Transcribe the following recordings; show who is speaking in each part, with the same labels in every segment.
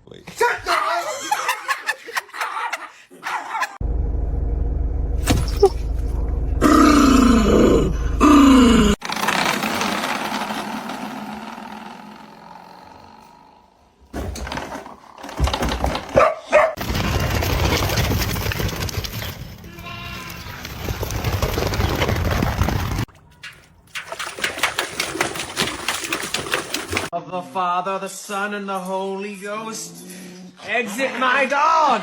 Speaker 1: Wait.
Speaker 2: Of the Father, the Son, and the Holy Ghost. Exit my dog!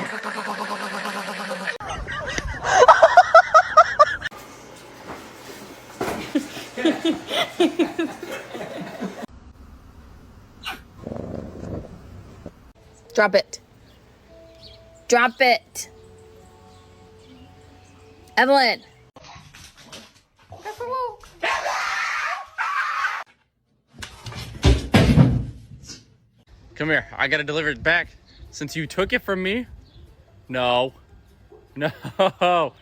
Speaker 3: Drop it. Drop it. Evelyn.
Speaker 4: Come here. I gotta deliver it back. Since you took it from me? No. No. Oh,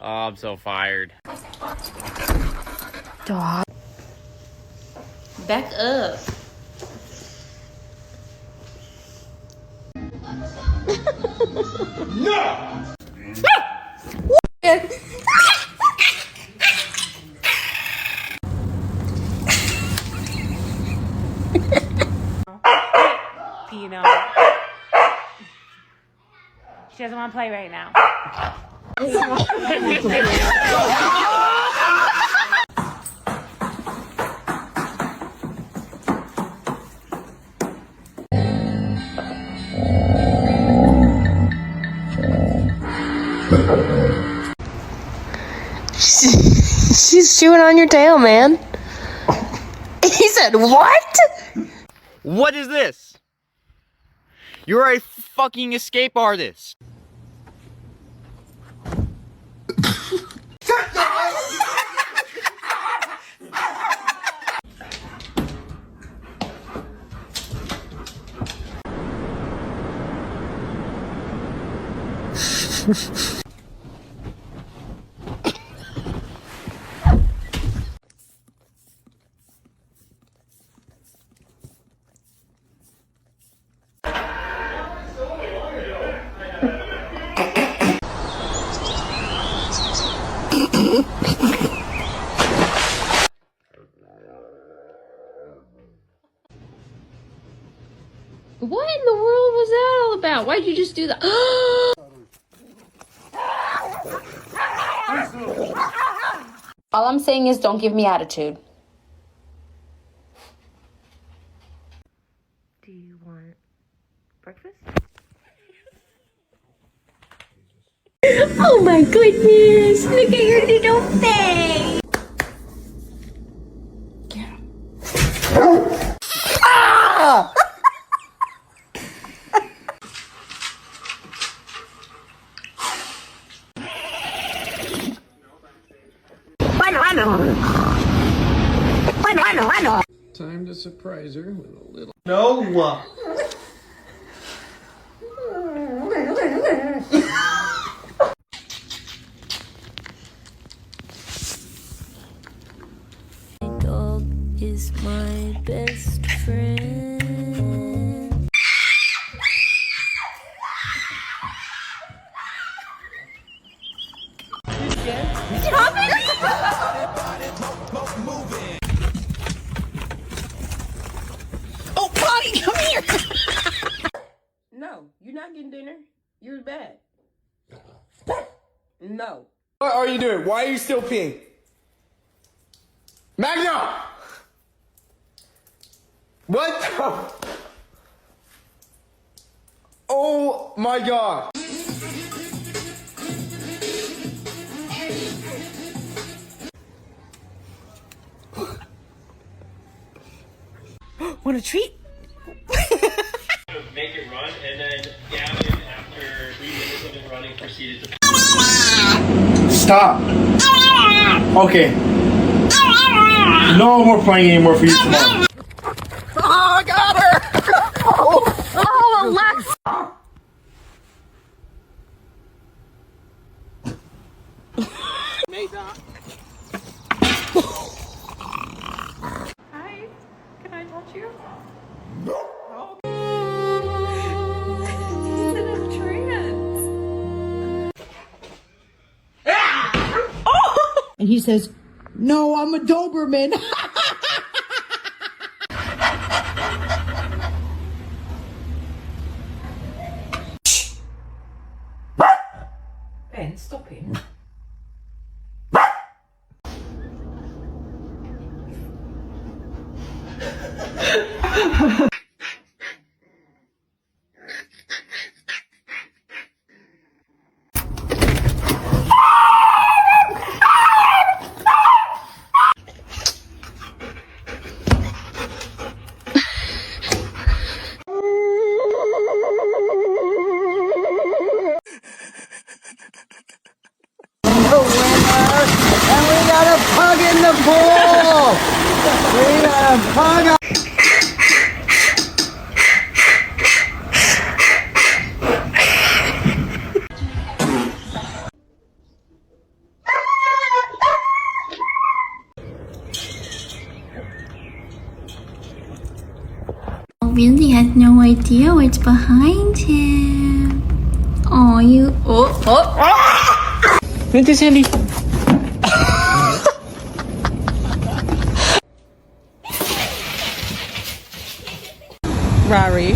Speaker 4: I'm so fired.
Speaker 3: Dog. Back up.
Speaker 2: No!
Speaker 5: Pino. She doesn't want to play right now.
Speaker 3: She's chewing on your tail, man. He said, what?
Speaker 4: What is this? You're a fucking escape artist.
Speaker 3: What in the world was that all about? Why'd you just do that? All I'm saying is don't give me attitude.
Speaker 5: Do you want breakfast?
Speaker 3: Oh my goodness! Look at your little face! Get him. Ah!
Speaker 2: Time to surprise her with a little... No!
Speaker 6: Dog is my best friend.
Speaker 3: Oh, Bonnie, come here!
Speaker 7: No, you're not getting dinner. You're bad. No.
Speaker 2: What are you doing? Why are you still peeing? Magna! What the? Oh my god!
Speaker 3: Want a treat?
Speaker 4: Make it run, and then Gavin, after 3 minutes of it running, proceeded to...
Speaker 8: Stop. Okay. No more playing anymore for you tomorrow.
Speaker 3: Oh, I got her! Oh, Lex!
Speaker 5: Hi, can I touch you?
Speaker 1: he says, "No, I'm a Doberman."
Speaker 5: Ben, stop him.
Speaker 6: Really has no idea what's behind him. Oh, you.
Speaker 3: Vente, Sandy. Rari.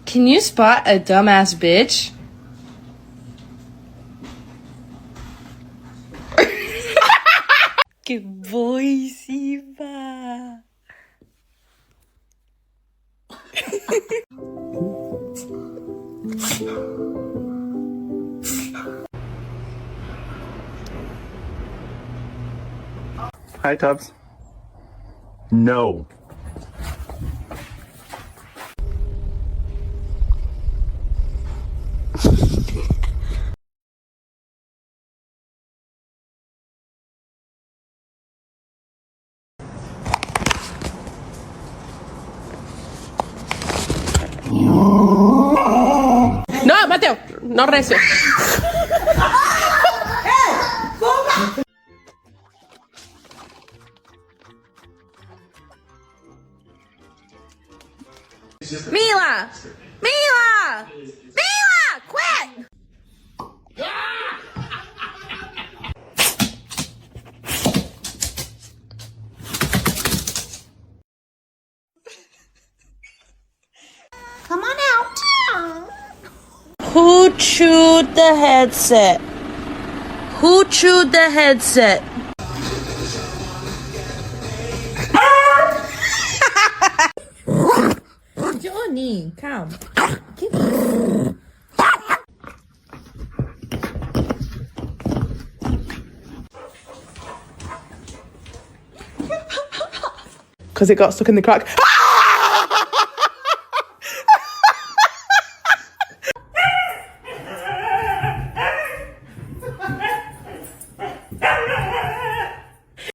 Speaker 3: Can you spot a dumbass bitch? Que boy, Siva.
Speaker 8: Hi, Tubbs. No.
Speaker 3: No, Mateo, no recio. Mila! Mila! Mila! Quit!
Speaker 6: Come on out.
Speaker 3: Who chewed the headset? Who chewed the headset?
Speaker 5: Johnny, come.
Speaker 3: Because it got stuck in the crack.